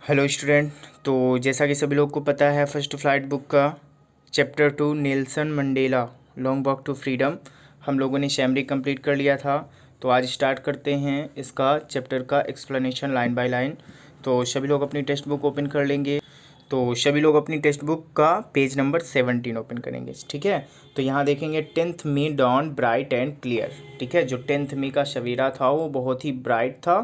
Hello student. तो जैसा कि सभी लोग को पता है, फर्स्ट फ्लाइट बुक का chapter 2 Nelson Mandela long walk to freedom हम लोगों ने शैमरी कंप्लीट कर लिया था। तो आज स्टार्ट करते हैं इसका चैप्टर का एक्सप्लेनेशन लाइन बाय लाइन। तो सभी लोग अपनी टेक्स्ट बुक ओपन कर लेंगे। तो सभी लोग अपनी टेक्स्ट बुक का पेज नंबर 17 ओपन करेंगे, ठीक है। तो यहाँ देखेंगे 10th May dawn bright and clear, ठीक है। जो 10th मे का सवेरा था वो बहुत ही ब्राइट था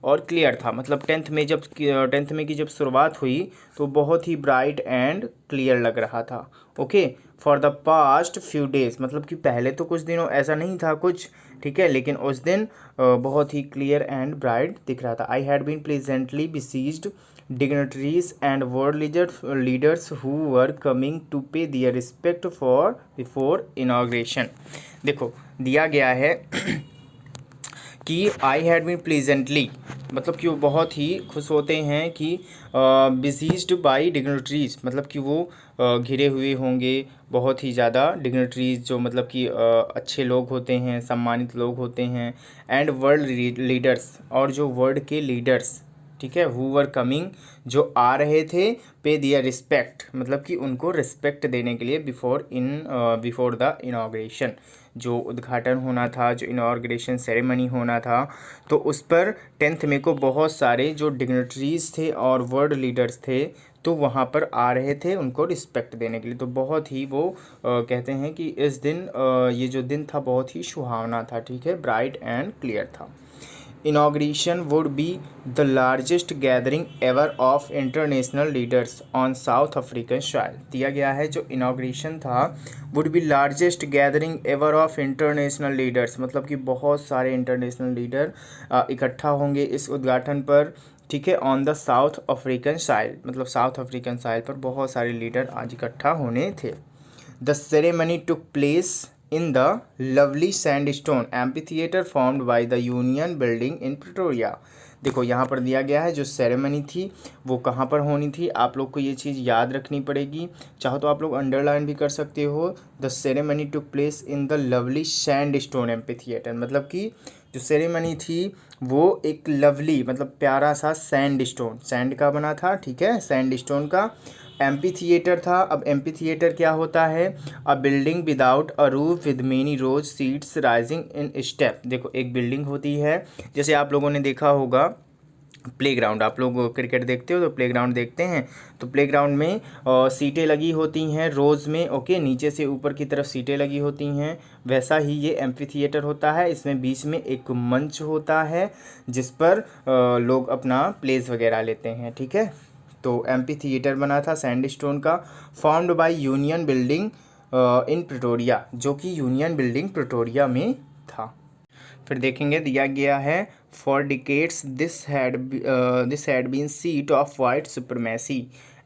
और क्लियर था। मतलब 10th मे की जब शुरुआत हुई तो बहुत ही ब्राइट एंड क्लियर लग रहा था। Okay, for the past few days, मतलब कि पहले तो कुछ दिनों ऐसा नहीं था कुछ, ठीक है, लेकिन उस दिन बहुत ही क्लियर एंड ब्राइट दिख रहा था। I had been pleasantly besieged dignitaries and world leaders who were coming to pay their respect for before inauguration। देखो दिया गया है कि आई हैड बीन प्लीजेंटली, मतलब कि वो बहुत ही खुश होते हैं कि बिजीज्ड बाई डिग्नेटरीज, मतलब कि वो घिरे हुए होंगे बहुत ही ज़्यादा डिग्नेटरीज, जो मतलब कि अच्छे लोग होते हैं, सम्मानित लोग होते हैं। एंड वर्ल्ड लीडर्स, और जो वर्ल्ड के लीडर्स, ठीक है, हु वर कमिंग, जो आ रहे थे, पे दियर रिस्पेक्ट, मतलब कि उनको रिस्पेक्ट देने के लिए बिफोर द इनाग्रेशन, जो उद्घाटन होना था, जो इनाग्रेशन सेरेमनी होना था, तो उस पर 10th मे को बहुत सारे जो डिग्नेटरीज थे और वर्ल्ड लीडर्स थे तो वहाँ पर आ रहे थे उनको रिस्पेक्ट देने के लिए। तो बहुत ही वो कहते हैं कि इस दिन ये जो दिन था बहुत ही सुहावना था, ठीक है, ब्राइट एंड क्लियर था। Inauguration would be the largest gathering ever of international leaders on South African soil। दिया गया है जो इनाग्रेशन था would be largest gathering ever of international leaders, मतलब कि बहुत सारे इंटरनेशनल लीडर इकट्ठा होंगे इस उद्घाटन पर, ठीक है। ऑन द साउथ अफ्रीकन साइल, मतलब साउथ अफ्रीकन साइल पर बहुत सारे लीडर आज इकट्ठा होने थे। The ceremony took place in the lovely sandstone amphitheater formed by the Union Building in Pretoria। देखो यहाँ पर दिया गया है जो सेरेमनी थी वो कहाँ पर होनी थी, आप लोग को ये चीज़ याद रखनी पड़ेगी। चाहो तो आप लोग अंडरलाइन भी कर सकते हो। The ceremony took place in the lovely sandstone amphitheatre, मतलब कि जो सेरेमनी थी वो एक लवली, मतलब प्यारा सा सैंडस्टोन, सैंड का बना था, ठीक है, सैंडस्टोन का एम्पी थिएटर था। अब एम्पी थिएटर क्या होता है? A building without a roof with many rows seats rising in step. देखो एक बिल्डिंग होती है, जैसे आप लोगों ने देखा होगा प्लेग्राउंड, आप लोग क्रिकेट देखते हो तो प्लेग्राउंड देखते हैं, तो प्लेग्राउंड में सीटें लगी होती हैं रोज़ में, ओके, नीचे से ऊपर की तरफ सीटें लगी होती हैं। वैसा ही ये एम्फी थिएटर होता है। इसमें बीच में एक मंच होता है जिस पर लोग अपना प्लेस वगैरह लेते हैं, ठीक है। तो एम्पी थिएटर बना था सैंडस्टोन का, formed by union building in Pretoria, जो कि यूनियन बिल्डिंग प्रिटोरिया में था। फिर देखेंगे दिया गया है for decades this had been seat of white supremacy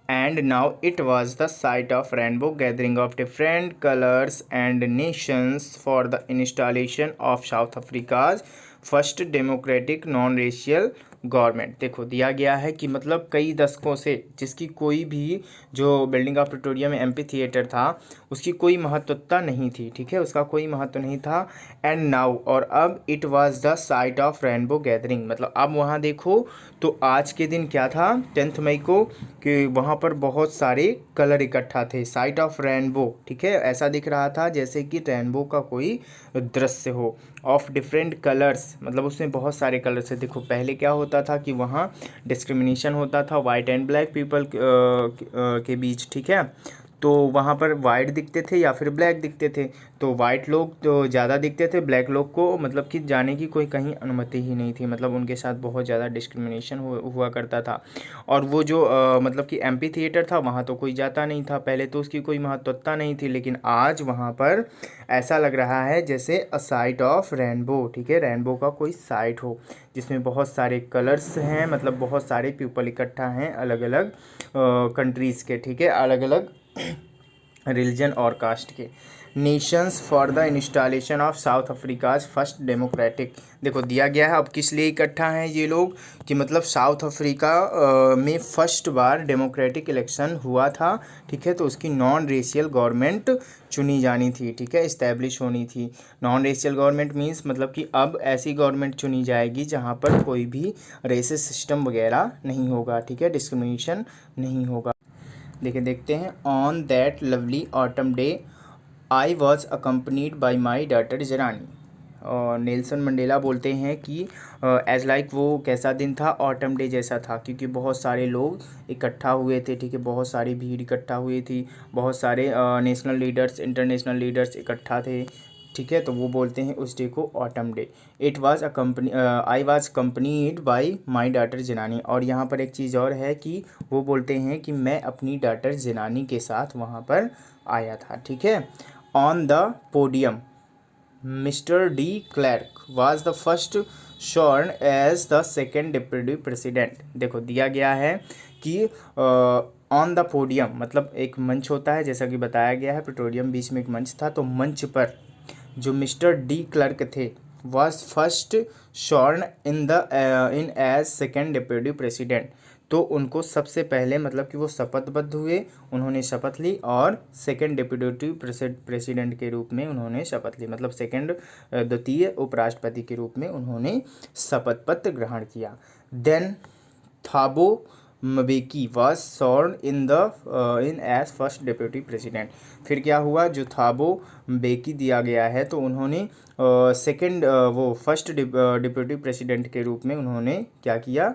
and now it was the site of rainbow gathering of different colours and nations for the installation of South Africa's first democratic non racial government. देखो दिया गया है कि मतलब कई दशकों से जिसकी कोई भी, जो बिल्डिंग ऑफ प्रिटोरिया में एम्पी थिएटर था उसकी कोई महत्वता नहीं थी, ठीक है, उसका कोई महत्व नहीं था। एंड नाउ, और अब, it was the site of rainbow gathering, मतलब अब वहाँ देखो तो आज के दिन क्या था 10th मई को, कि वहाँ पर बहुत सारे कलर इकट्ठा थे, साइट ऑफ रेनबो, ठीक है। ऐसा दिख रहा था जैसे कि रेनबो का कोई दृश्य हो, ऑफ डिफरेंट कलर्स, मतलब उसमें बहुत सारे कलर्स है। देखो पहले क्या होता था कि वहाँ डिस्क्रिमिनेशन होता था वाइट एंड ब्लैक पीपल के बीच, ठीक है। तो वहाँ पर वाइट दिखते थे या फिर ब्लैक दिखते थे, तो वाइट लोग तो ज़्यादा दिखते थे, ब्लैक लोग को मतलब कि जाने की कोई कहीं अनुमति ही नहीं थी, मतलब उनके साथ बहुत ज़्यादा डिस्क्रिमिनेशन हुआ करता था। और वो जो मतलब कि एम्पी थिएटर था वहाँ तो कोई जाता नहीं था, पहले तो उसकी कोई महत्वता नहीं थी, लेकिन आज वहाँ पर ऐसा लग रहा है जैसे अ साइट ऑफ रेनबो, ठीक है, रेनबो का कोई साइट हो जिसमें बहुत सारे कलर्स हैं, मतलब बहुत सारे पीपल इकट्ठा हैं अलग अलग कंट्रीज़ के, ठीक है, अलग अलग रिलीजन और कास्ट के। Nations for the installation of South Africa's first democratic. देखो दिया गया है अब किस लिए इकट्ठा हैं ये लोग, कि मतलब साउथ अफ्रीका में फर्स्ट बार डेमोक्रेटिक इलेक्शन हुआ था, ठीक है, तो उसकी नॉन रेशियल गवर्नमेंट चुनी जानी थी, ठीक है, इस्टेब्लिश होनी थी। नॉन रेशियल गवर्नमेंट मींस मतलब कि अब ऐसी गवर्नमेंट चुनी जाएगी जहाँ पर कोई भी रेसिस सिस्टम वगैरह नहीं होगा, ठीक है, डिस्क्रिमिनेशन नहीं होगा। देखिए देखते हैं। On that lovely autumn day I was accompanied by my daughter Zenani. और नेल्सन मंडेला बोलते हैं कि एज लाइक वो कैसा दिन था, ऑटम डे जैसा था, क्योंकि बहुत सारे लोग इकट्ठा हुए थे, ठीक है, बहुत सारी भीड़ इकट्ठा हुई थी, बहुत सारे नेशनल लीडर्स इंटरनेशनल लीडर्स इकट्ठा थे, ठीक है, तो वो बोलते हैं उस डे को autumn day. It was I was companied by my daughter Zenani. और यहाँ पर एक चीज़ और है कि वो बोलते हैं कि मैं अपनी डॉटर जनानी के साथ वहाँ पर आया था, ठीक है। On the podium Mr de Klerk was the first sworn as the second deputy president. देखो दिया गया है कि ऑन द पोडियम मतलब एक मंच होता है, जैसा कि बताया गया है, पेट्रोलियम बीच में एक मंच था, तो मंच पर जो मिस्टर डी क्लर्क थे was first sworn in as second deputy president. तो उनको सबसे पहले मतलब कि वो शपथबद्ध हुए, उन्होंने शपथ ली और सेकेंड डिप्टी प्रेसिडेंट के रूप में उन्होंने शपथ ली, मतलब सेकेंड द्वितीय उपराष्ट्रपति के रूप में उन्होंने शपथ पत्र ग्रहण किया। Then Thabo Mbeki was sworn in as first deputy president. फिर क्या हुआ, जो थाबो म्बेकी दिया गया है तो उन्होंने सेकंड वो फर्स्ट डिप्टी प्रेसिडेंट के रूप में उन्होंने क्या किया,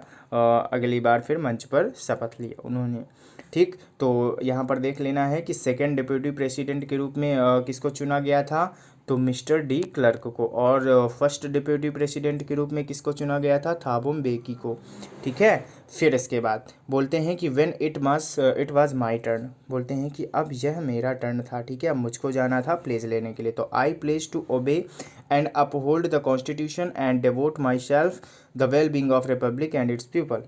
अगली बार फिर मंच पर शपथ लिया उन्होंने, ठीक। तो यहाँ पर देख लेना है कि सेकंड डिप्टी प्रेसिडेंट के रूप में किसको चुना गया था, तो मिस्टर डी क्लर्क को, और फर्स्ट डिप्टी प्रेसिडेंट के रूप में किसको चुना गया था, थाबो म्बेकी को, ठीक है। फिर इसके बाद बोलते हैं कि when it was my turn, बोलते हैं कि अब यह मेरा टर्न था, ठीक है, अब मुझको जाना था प्लेज लेने के लिए, तो I pledge to obey and uphold the constitution and devote myself the well being of republic and its people.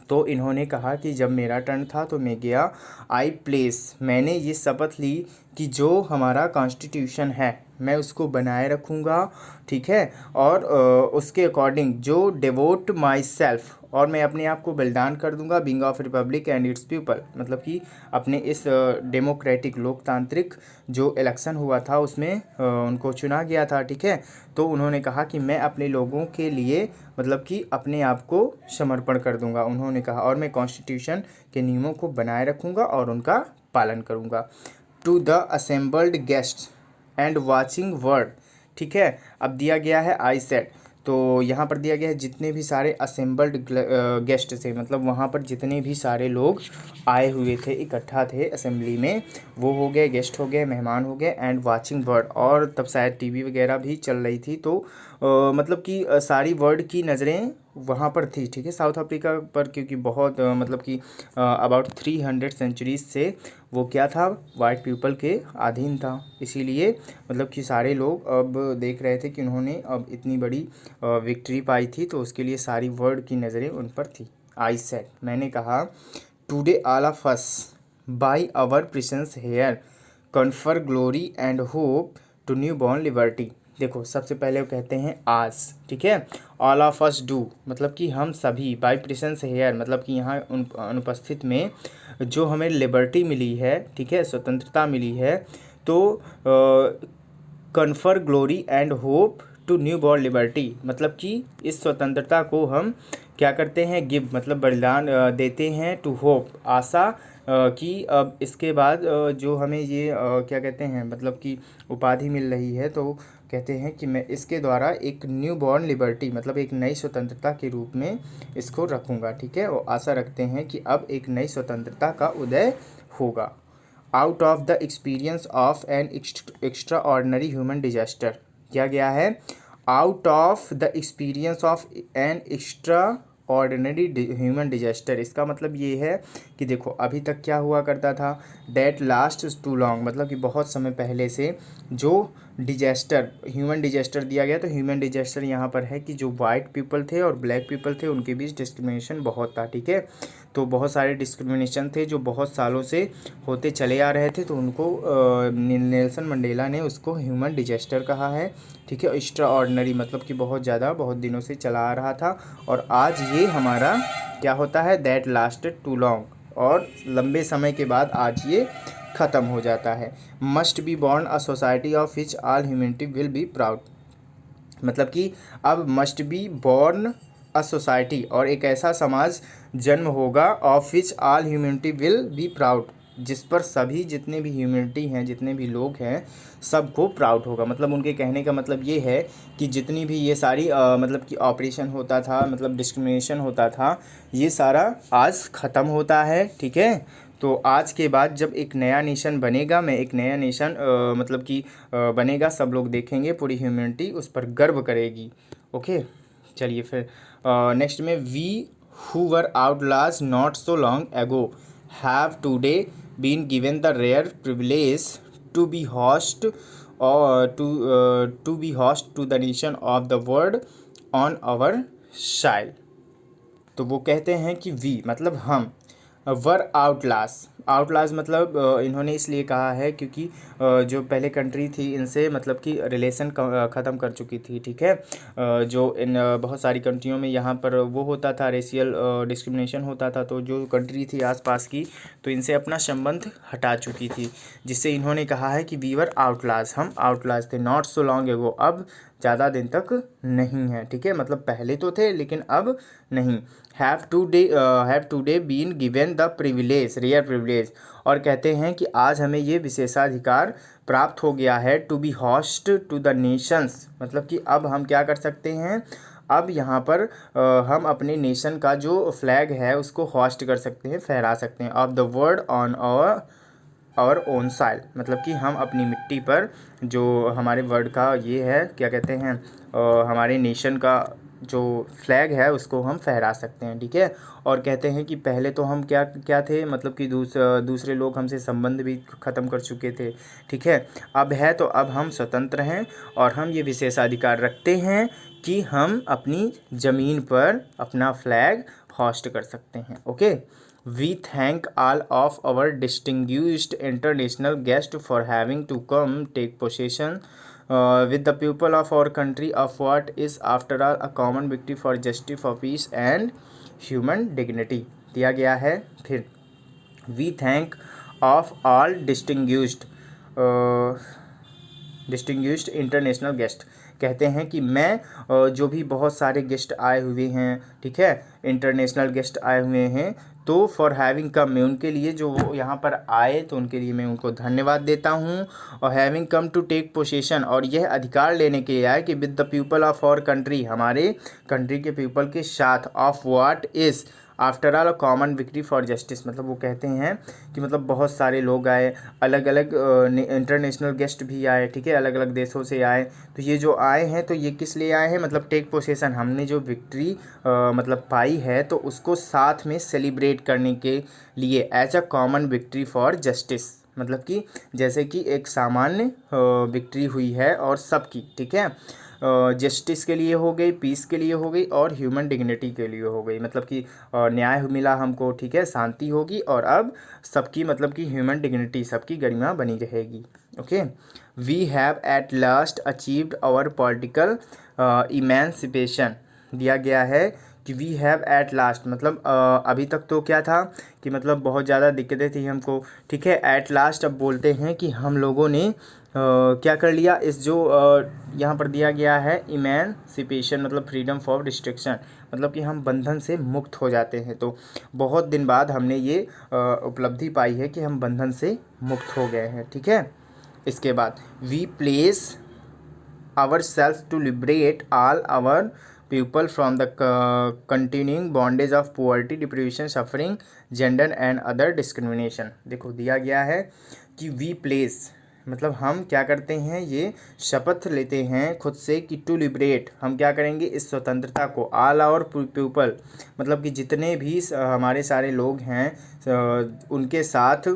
तो इन्होंने कहा कि जब मेरा टर्न था तो मैं गया, आई प्लेस मैंने ये शपथ ली कि जो हमारा कॉन्स्टिट्यूशन है मैं उसको बनाए रखूँगा, ठीक है, और उसके अकॉर्डिंग जो डिवोट माई सेल्फ, और मैं अपने आप को बलिदान कर दूंगा, being of republic and its people, मतलब कि अपने इस डेमोक्रेटिक लोकतांत्रिक जो इलेक्शन हुआ था उसमें उनको चुना गया था, ठीक है। तो उन्होंने कहा कि मैं अपने लोगों के लिए मतलब कि अपने आप को समर्पण कर दूंगा, उन्होंने कहा, और मैं कॉन्स्टिट्यूशन के नियमों को बनाए रखूँगा और उनका पालन करूँगा। To the assembled guest and watching world, ठीक है। अब दिया गया है आई सेड, तो यहाँ पर दिया गया है जितने भी सारे असेंबल्ड गेस्ट थे, मतलब वहाँ पर जितने भी सारे लोग आए हुए थे, इकट्ठा थे असेंबली में, वो हो गए, गेस्ट हो गए, मेहमान हो गए, एंड वाचिंग वर्ड, और तब शायद टीवी वगैरह भी चल रही थी, तो मतलब कि सारी वर्ल्ड की नज़रें वहाँ पर थी, ठीक है, साउथ अफ्रीका पर, क्योंकि बहुत मतलब कि अबाउट 300 सेंचुरीज से वो क्या था, वाइट पीपल के अधीन था, इसीलिए मतलब कि सारे लोग अब देख रहे थे कि उन्होंने अब इतनी बड़ी विक्ट्री पाई थी, तो उसके लिए सारी वर्ल्ड की नज़रें उन पर थी। आई सेड, मैंने कहा, today all of us by our presence here confer glory and hope to newborn liberty. देखो सबसे पहले वो कहते हैं आज, ठीक है, ऑल ऑफ अस डू मतलब कि हम सभी, बाय प्रेजेंस हेयर मतलब कि यहाँ अनुपस्थित में जो हमें लिबर्टी मिली है, ठीक है, स्वतंत्रता मिली है, तो confer glory and hope to newborn liberty, मतलब कि इस स्वतंत्रता को हम क्या करते हैं, गिव मतलब बलिदान देते हैं, टू होप आशा कि अब इसके बाद जो हमें ये क्या कहते हैं मतलब कि उपाधि मिल रही है, तो कहते हैं कि मैं इसके द्वारा एक न्यू बॉर्न लिबर्टी मतलब एक नई स्वतंत्रता के रूप में इसको रखूँगा, ठीक है, और आशा रखते हैं कि अब एक नई स्वतंत्रता का उदय होगा। Out of the experience of an extra ordinary human disaster, क्या गया है, out of the experience of an extra ordinary human disaster, इसका मतलब ये है कि देखो अभी तक क्या हुआ करता था, डेट लास्ट टू लॉन्ग मतलब कि बहुत समय पहले से जो डिजास्टर ह्यूमन डिजास्टर दिया गया, तो ह्यूमन डिजास्टर यहाँ पर है कि जो वाइट पीपल थे और ब्लैक पीपल थे उनके बीच डिस्क्रिमिनेशन बहुत था, ठीक है। तो बहुत सारे डिस्क्रिमिनेशन थे जो बहुत सालों से होते चले आ रहे थे, तो उनको नेल्सन मंडेला ने उसको ह्यूमन डिजास्टर कहा है, ठीक है। एक्स्ट्रा ऑर्डिनरी मतलब कि बहुत ज़्यादा बहुत दिनों से चला आ रहा था, और आज ये हमारा क्या होता है, दैट लास्टेड टू लॉन्ग, और लंबे समय के बाद आज ये ख़त्म हो जाता है। Must be born a society of which all humanity will be proud, मतलब कि अब must be born a society, और एक ऐसा समाज जन्म होगा, of which all humanity will be proud, जिस पर सभी जितने भी ह्यूमैनिटी हैं, जितने भी लोग हैं, सबको प्राउड होगा। मतलब उनके कहने का मतलब ये है कि जितनी भी ये सारी मतलब कि ऑपरेशन होता था, मतलब डिस्क्रिमिनेशन होता था, ये सारा आज ख़त्म होता है, ठीक है। तो आज के बाद जब एक नया नेशन बनेगा, मैं एक नया नेशन मतलब कि बनेगा, सब लोग देखेंगे, पूरी ह्यूमैनिटी उस पर गर्व करेगी। ओके, चलिए फिर नेक्स्ट में, we who were outlaws not so long ago have today been given the rare privilege to be host और to be host to the nation of the world on our soil. तो वो कहते हैं कि we मतलब हम, वर आउटलास मतलब इन्होंने इसलिए कहा है क्योंकि जो पहले कंट्री थी इनसे मतलब कि रिलेशन ख़त्म कर चुकी थी, ठीक है। जो इन बहुत सारी कंट्रियों में यहाँ पर वो होता था, रेशियल डिस्क्रिमिनेशन होता था, तो जो कंट्री थी आसपास की, तो इनसे अपना संबंध हटा चुकी थी, जिससे इन्होंने कहा है कि वी वर आउटलास, हम आउटलास थे, नॉट सो लॉन्ग एगो, अब ज़्यादा दिन तक नहीं है, ठीक है। मतलब पहले तो थे लेकिन अब नहीं। Have today been given the privilege, rare privilege, और कहते हैं कि आज हमें ये विशेषाधिकार प्राप्त हो गया है, to be host to the nations, मतलब कि अब हम क्या कर सकते हैं, अब यहाँ पर हम अपने नेशन का जो फ्लैग है उसको होस्ट कर सकते हैं, फहरा सकते हैं, ऑफ द वर्ल्ड ऑन और ओन साइल, मतलब कि हम अपनी मिट्टी पर जो हमारे वर्ल्ड का ये है, क्या कहते हैं, हमारे नेशन का जो फ्लैग है उसको हम फहरा सकते हैं, ठीक है। और कहते हैं कि पहले तो हम क्या थे, मतलब कि दूसरे लोग हमसे संबंध भी ख़त्म कर चुके थे, ठीक है। अब है तो अब हम स्वतंत्र हैं, और हम ये विशेषाधिकार रखते हैं कि हम अपनी ज़मीन पर अपना फ्लैग होस्ट कर सकते हैं। Okay, We thank all of our distinguished international guests for having to come take possession with the people of our country of what is after all a common victory for justice, for peace and human dignity। दिया गया है फिर, We thank of all distinguished international guest, कहते हैं कि मैं जो भी बहुत सारे गेस्ट आए हुए हैं, ठीक है, इंटरनेशनल गेस्ट आए हुए हैं, तो फॉर हैविंग कम, मैं उनके लिए जो वो यहाँ पर आए तो उनके लिए मैं उनको धन्यवाद देता हूँ। और having come to take possession, और यह अधिकार लेने के लिए आए कि with the people of our country, हमारे कंट्री के पीपल के साथ, of what is after all a common victory for justice, मतलब वो कहते हैं कि मतलब बहुत सारे लोग आए, अलग अलग इंटरनेशनल गेस्ट भी आए, ठीक है, अलग अलग देशों से आए, तो ये जो आए हैं तो ये किस लिए आए हैं, मतलब टेक पोसेशन, हमने जो विक्ट्री मतलब पाई है तो उसको साथ में सेलिब्रेट करने के लिए, as a common victory for justice, मतलब कि जैसे कि एक सामान्य विक्ट्री हुई है और सबकी, ठीक है, जस्टिस के लिए हो गई, पीस के लिए हो गई, और ह्यूमन डिग्निटी के लिए हो गई, मतलब कि न्याय मिला हमको, ठीक है, शांति होगी, और अब सबकी मतलब कि ह्यूमन डिग्निटी, सबकी गरिमा बनी रहेगी। Okay, we have at last achieved our political emancipation, दिया गया है कि वी हैव एट लास्ट, मतलब अभी तक तो क्या था कि मतलब बहुत ज़्यादा दिक्कतें थी हमको, ठीक है। एट लास्ट अब बोलते हैं कि हम लोगों ने क्या कर लिया, इस जो यहाँ पर दिया गया है इमेंसिपेशन, मतलब फ्रीडम फॉर रिस्ट्रिक्शन, मतलब कि हम बंधन से मुक्त हो जाते हैं। तो बहुत दिन बाद हमने ये उपलब्धि पाई है कि हम बंधन से मुक्त हो गए हैं, ठीक है। इसके बाद, we place our self to liberate all our people from the continuing bondage of poverty, deprivation, suffering, gender and other discrimination. देखो दिया गया है कि वी प्लेस, मतलब हम क्या करते हैं, ये शपथ लेते हैं खुद से कि टू लिबरेट, हम क्या करेंगे, इस स्वतंत्रता को, ऑल आवर पीपल, मतलब कि जितने भी हमारे सारे लोग हैं उनके साथ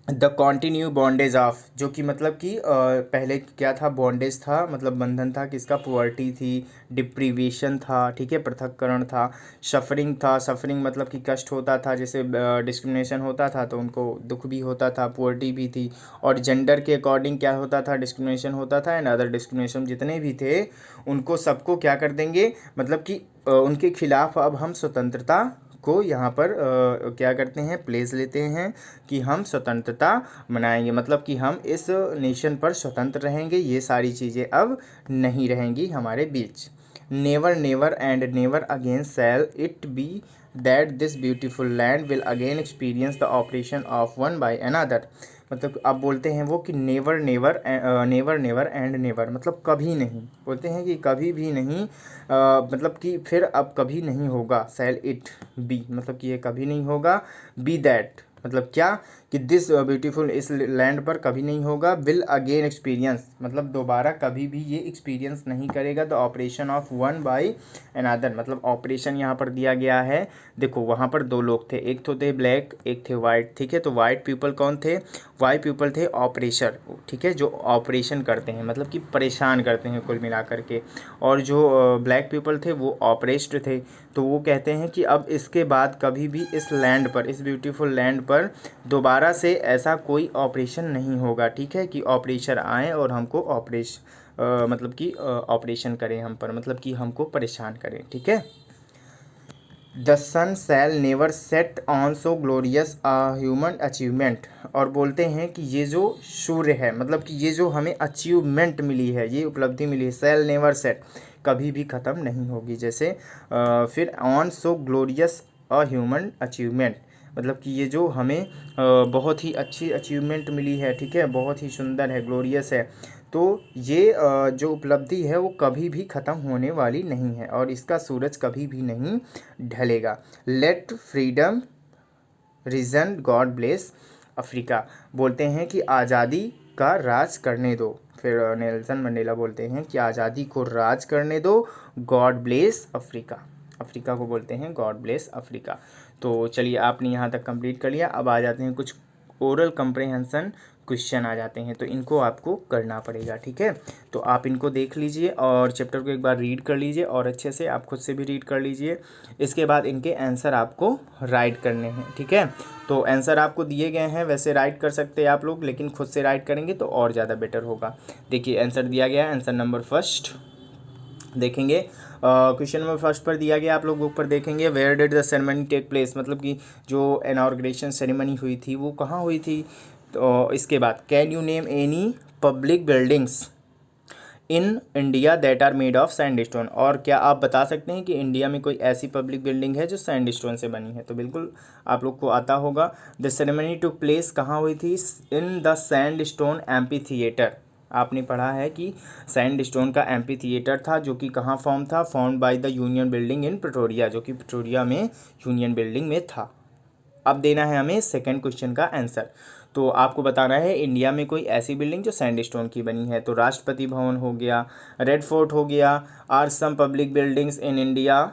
द कॉन्टिन्यू बॉन्डेज ऑफ, जो कि मतलब कि पहले क्या था, बॉन्डेज था मतलब बंधन था किसका, पुअर्टी थी, डिप्रीवेशन था, ठीक है, पृथक्करण था, सफरिंग था, सफरिंग मतलब कि कष्ट होता था, जैसे डिस्क्रिमिनेशन होता था तो उनको दुख भी होता था, पुअर्टी भी थी, और जेंडर के अकॉर्डिंग क्या होता था, डिस्क्रिमिनेशन होता था, एंड अदर डिस्क्रिमिनेशन जितने भी थे उनको सबको क्या कर देंगे, मतलब कि उनके खिलाफ अब हम स्वतंत्रता को यहाँ पर क्या करते हैं, प्लेस लेते हैं कि हम स्वतंत्रता मनाएंगे, मतलब कि हम इस नेशन पर स्वतंत्र रहेंगे, ये सारी चीज़ें अब नहीं रहेंगी हमारे बीच। Never never and never again shall it be that this beautiful land will again experience the oppression of one by another, मतलब अब बोलते हैं वो कि never never never never and never, मतलब कभी नहीं, बोलते हैं कि कभी भी नहीं, मतलब कि फिर अब कभी नहीं होगा, शैल इट बी मतलब कि ये कभी नहीं होगा, बी दैट मतलब क्या, कि दिस ब्यूटीफुल इस लैंड पर कभी नहीं होगा, विल अगेन एक्सपीरियंस मतलब दोबारा कभी भी ये एक्सपीरियंस नहीं करेगा, the oppression of one by another, मतलब ऑपरेशन यहाँ पर दिया गया है, देखो वहाँ पर दो लोग थे, एक तो थे ब्लैक, एक थे वाइट, ठीक है, तो वाइट पीपल कौन थे, वाइट पीपल थे ऑपरेशर, ठीक है, जो ऑपरेशन करते हैं मतलब कि परेशान करते हैं कुल मिला करके, और जो ब्लैक पीपल थे वो ऑपरेस्ड थे, तो वो कहते हैं कि अब इसके बाद कभी भी इस लैंड पर, इस ब्यूटीफुल लैंड पर दोबारा से ऐसा कोई ऑपरेशन नहीं होगा, ठीक है, कि ऑपरेशन आए और हमको मतलब कि ऑपरेशन करें हम पर, मतलब कि हमको परेशान करें, ठीक है। The sun shall never set on so glorious human achievement, और बोलते हैं कि ये जो सूर्य है, मतलब कि ये जो हमें अचीवमेंट मिली है, ये उपलब्धि मिली है, शैल नेवर सेट कभी भी ख़त्म नहीं होगी, जैसे फिर on so glorious human achievement, मतलब कि ये जो हमें बहुत ही अच्छी अचीवमेंट मिली है, ठीक है, बहुत ही सुंदर है, ग्लोरियस है, तो ये जो उपलब्धि है वो कभी भी ख़त्म होने वाली नहीं है और इसका सूरज कभी भी नहीं ढलेगा। Let freedom reign God bless Africa, बोलते हैं कि आज़ादी का राज करने दो, फिर नेल्सन मंडेला बोलते हैं कि आज़ादी को राज करने दो, गॉड ब्लेस अफ्रीका, अफ्रीका को बोलते हैं गॉड ब्लेस अफ्रीका। तो चलिए आपने यहाँ तक कंप्लीट कर लिया, अब आ जाते हैं कुछ ओरल कंप्रहेंशन क्वेश्चन आ जाते हैं, तो इनको आपको करना पड़ेगा, ठीक है, तो आप इनको देख लीजिए और चैप्टर को एक बार रीड कर लीजिए और अच्छे से आप खुद से भी रीड कर लीजिए, इसके बाद इनके आंसर आपको राइट करने हैं, ठीक है, तो आंसर आपको दिए गए हैं, वैसे राइट कर सकते हैं आप लोग, लेकिन खुद से राइट करेंगे तो और ज़्यादा बेटर होगा। देखिए आंसर दिया गया है, आंसर नंबर फर्स्ट देखेंगे, क्वेश्चन नंबर फर्स्ट पर दिया गया, आप लोग बुक पर देखेंगे, where did the ceremony take place, मतलब कि जो इनॉग्रेशन सेरेमनी हुई थी वो कहाँ हुई थी, तो इसके बाद can you name any public buildings in India that are made of sandstone, और क्या आप बता सकते हैं कि इंडिया में कोई ऐसी पब्लिक बिल्डिंग है जो सैंडस्टोन से बनी है, तो बिल्कुल आप लोग को आता होगा। द सेरेमनी टुक प्लेस कहाँ हुई थी, in the sandstone amphi theatre, आपने पढ़ा है कि सैंडस्टोन का एम्पी थिएटर था जो कि कहाँ फॉर्म था, form by the union building in Pretoria, जो कि प्रिटोरिया में यूनियन बिल्डिंग में था। अब देना है हमें सेकंड क्वेश्चन का आंसर, तो आपको बताना है इंडिया में कोई ऐसी बिल्डिंग जो सैंडस्टोन की बनी है, तो राष्ट्रपति भवन हो गया, रेड फोर्ट हो गया, are some public buildings in India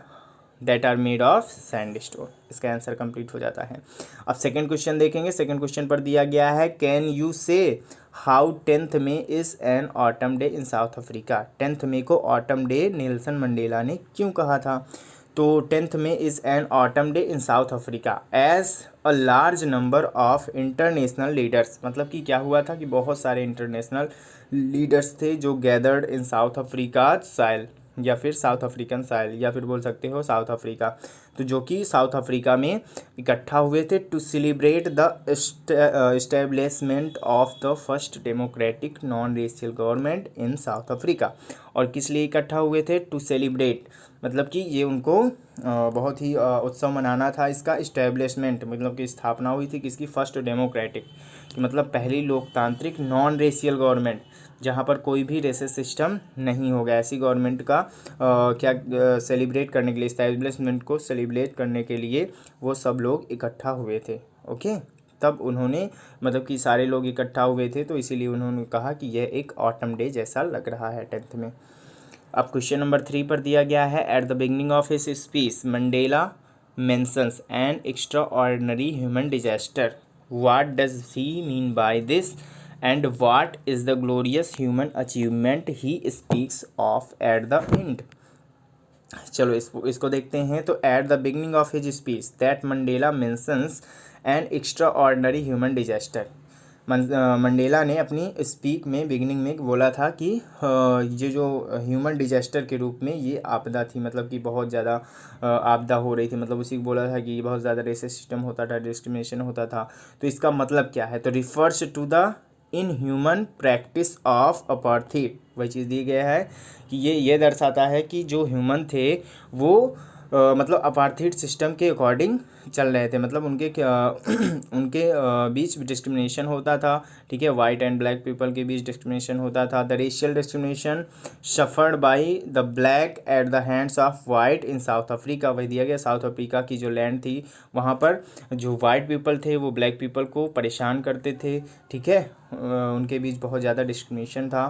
that are made of sandstone, इसका आंसर कंप्लीट हो जाता है। अब सेकंड क्वेश्चन देखेंगे, सेकंड क्वेश्चन पर दिया गया है can you say how 10th May is an autumn day in South Africa, 10th May को ऑटम डे नेल्सन मंडेला ने क्यों कहा था, तो 10th May is an autumn day in South Africa as a large number of international leaders, मतलब कि क्या हुआ था कि बहुत सारे इंटरनेशनल लीडर्स थे जो गैदर्ड इन साउथ अफ्रीका साइल, या फिर साउथ अफ्रीकन साइल, या फिर बोल सकते हो साउथ अफ्रीका, तो जो कि साउथ अफ्रीका में इकट्ठा हुए थे to celebrate the establishment of the first democratic non racial government in South Africa, और किस लिए इकट्ठा हुए थे, टू सेलिब्रेट मतलब कि ये उनको बहुत ही उत्सव मनाना था, इसका इस्टेब्लिशमेंट मतलब कि स्थापना हुई थी किसकी, फर्स्ट डेमोक्रेटिक, मतलब पहली लोकतांत्रिक नॉन रेशियल गवर्नमेंट, जहाँ पर कोई भी रेसिस सिस्टम नहीं होगा, ऐसी गवर्नमेंट का क्या सेलिब्रेट करने के लिए, इस्टेब्लिशमेंट को सेलिब्रेट करने के लिए वो सब लोग इकट्ठा हुए थे, ओके, तब उन्होंने मतलब कि सारे लोग इकट्ठा हुए थे तो इसीलिए उन्होंने कहा कि यह एक ऑटम डे जैसा लग रहा है 10th में। अब क्वेश्चन नंबर 3 पर दिया गया है at the beginning of his speech Mandela mentions an extra ordinary human disaster, what does he mean by this and what is the glorious human achievement he speaks of eight the and. चलो इसको देखते हैं। तो at the beginning of his speech that Mandela mentions an extra ordinary human disaster. Mandela ने अपनी speak में beginning में बोला था कि ये जो ह्यूमन डिजास्टर के रूप में ये आपदा थी, मतलब कि बहुत ज़्यादा आपदा हो रही थी, मतलब उसी को बोला था कि बहुत ज़्यादा रेसिस्ट सिस्टम होता था, डिस्क्रिमिनेशन होता था। तो इसका मतलब क्या है? तो refers to the inhuman practice of apartheid. वही चीज़ दी गया है कि ये दर्शाता है कि जो ह्यूमन थे वो मतलब अपार्थाइड सिस्टम के अकॉर्डिंग चल रहे थे, मतलब उनके बीच डिस्क्रिमिनेशन होता था, ठीक है। वाइट एंड ब्लैक पीपल के बीच डिस्क्रिमिनेशन होता था। The racial discrimination suffered by the black at the hands of white in South Africa. वही दिया गया, साउथ अफ्रीका की जो लैंड थी वहाँ पर जो वाइट पीपल थे वो ब्लैक पीपल को परेशान करते थे, ठीक है। उनके बीच बहुत ज़्यादा डिस्क्रिमिनेशन था।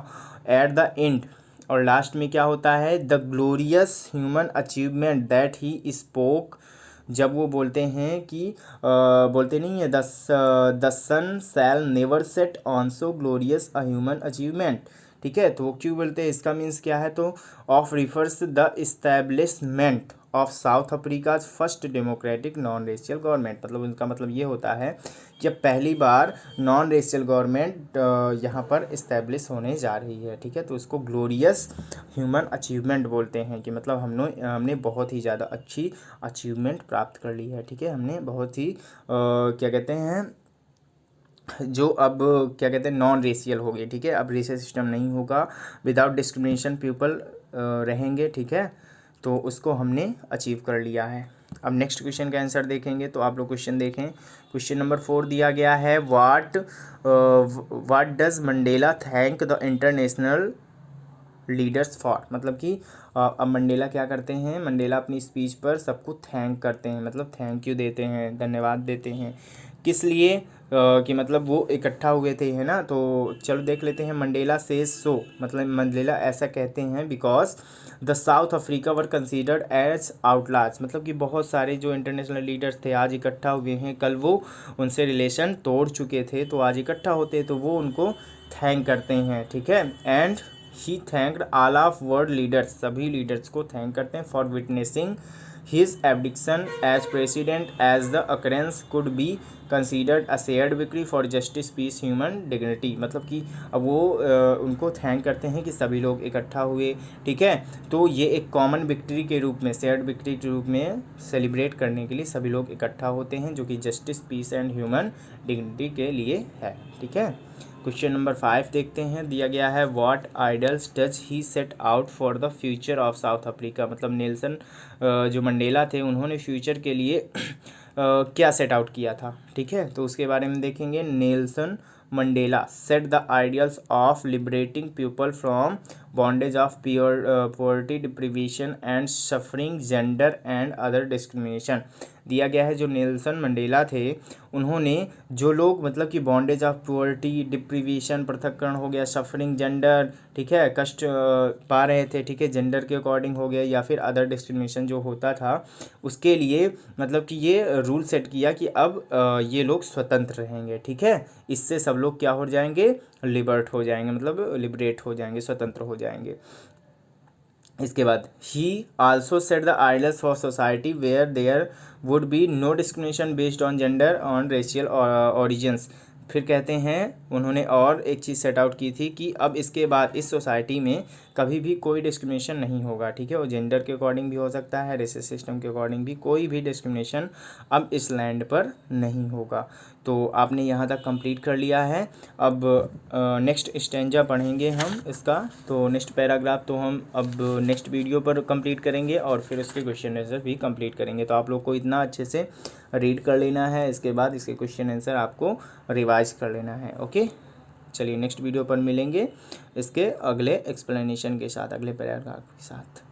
एट द एंड और लास्ट में क्या होता है? The glorious human achievement that he spoke. जब वो बोलते हैं कि बोलते नहीं है the sun shall never set on so glorious a human achievement, ठीक है। तो वो क्यों बोलते हैं? इसका मीन्स क्या है? तो of refers the establishment of south Africa first democratic non racial government. मतलब उनका मतलब ये होता है कि अब पहली बार नॉन रेशियल गवर्नमेंट यहाँ पर इस्टेब्लिश होने जा रही है, ठीक है। तो उसको ग्लोरियस ह्यूमन अचीवमेंट बोलते हैं कि मतलब हमने बहुत ही ज़्यादा अच्छी अचीवमेंट प्राप्त कर ली है, ठीक है। हमने बहुत ही क्या कहते हैं, जो अब क्या कहते हैं, नॉन रेशियल हो गई, ठीक है। अब रेशियल सिस्टम नहीं होगा, विदाउट डिस्क्रिमिनेशन पीपल रहेंगे, ठीक है। तो उसको हमने अचीव कर लिया है। अब नेक्स्ट क्वेश्चन का आंसर देखेंगे। तो आप लोग क्वेश्चन देखें। क्वेश्चन नंबर 4 दिया गया है, what does Mandela thank the international leaders for. मतलब कि अब मंडेला क्या करते हैं? मंडेला अपनी स्पीच पर सबको थैंक करते हैं, मतलब थैंक यू देते हैं, धन्यवाद देते हैं। किस लिए? कि मतलब वो इकट्ठा हुए थे, है ना। तो चलो देख लेते हैं। मंडेला सेज सो, मतलब मंडेला ऐसा कहते हैं because the South Africa were considered as outlaws. मतलब कि बहुत सारे जो इंटरनेशनल लीडर्स थे आज इकट्ठा हुए हैं, कल वो उनसे रिलेशन तोड़ चुके थे, तो आज इकट्ठा होते तो वो उनको थैंक करते हैं, ठीक है। And he thanked all of world leaders, सभी लीडर्स को थैंक करते हैं for witnessing his abdication as president as the occurrence could be considered a shared victory for justice peace human dignity. मतलब कि अब वो उनको थैंक करते हैं कि सभी लोग इकट्ठा हुए, ठीक है। तो ये एक कॉमन विक्ट्री के रूप में, शेयर्ड विक्ट्री के रूप में सेलिब्रेट करने के लिए सभी लोग इकट्ठा होते हैं, जो कि justice peace and human dignity के लिए है, ठीक है। क्वेश्चन नंबर 5 देखते हैं। दिया गया है, what idols does he set out for the future of south Africa. मतलब नेल्सन जो मंडेला थे उन्होंने फ्यूचर के लिए क्या सेट आउट किया था, ठीक है। तो उसके बारे में देखेंगे। Nelson Mandela set the ideals of liberating people from bondage of poverty, deprivation and suffering, gender and other discrimination. दिया गया है जो नेल्सन मंडेला थे उन्होंने जो लोग मतलब कि बॉन्डेज ऑफ पॉवर्टी, डिप्रीवेशन, पृथक्करण हो गया, सफरिंग, जेंडर, ठीक है, कष्ट पा रहे थे, ठीक है, जेंडर के अकॉर्डिंग हो गया, या फिर अदर डिस्क्रिमिनेशन जो होता था उसके लिए मतलब कि ये रूल सेट किया कि अब ये लोग स्वतंत्र रहेंगे, ठीक है। इससे सब लोग क्या हो जाएंगे? लिबर्ट हो जाएंगे, मतलब लिबरेट हो जाएंगे, स्वतंत्र हो जाएंगे। इसके बाद he also set the ideals for society where there would be no discrimination based on gender on racial origins. फिर कहते हैं उन्होंने और एक चीज़ सेट आउट की थी कि अब इसके बाद इस सोसाइटी में कभी भी कोई डिस्क्रिमिनेशन नहीं होगा, ठीक है। और जेंडर के अकॉर्डिंग भी हो सकता है, रेसिस सिस्टम के अकॉर्डिंग भी, कोई भी डिस्क्रिमिनेशन अब इस लैंड पर नहीं होगा। तो आपने यहाँ तक कंप्लीट कर लिया है। अब नेक्स्ट स्टेंजा पढ़ेंगे हम इसका। तो नेक्स्ट पैराग्राफ तो हम अब नेक्स्ट वीडियो पर कंप्लीट करेंगे और फिर उसके क्वेश्चन आंसर भी कंप्लीट करेंगे। तो आप लोग को इतना अच्छे से रीड कर लेना है, इसके बाद इसके क्वेश्चन आंसर आपको रिवाइज कर लेना है, ओके। चलिए नेक्स्ट वीडियो पर मिलेंगे इसके अगले एक्सप्लेनेशन के साथ, अगले पैराग्राफ के साथ।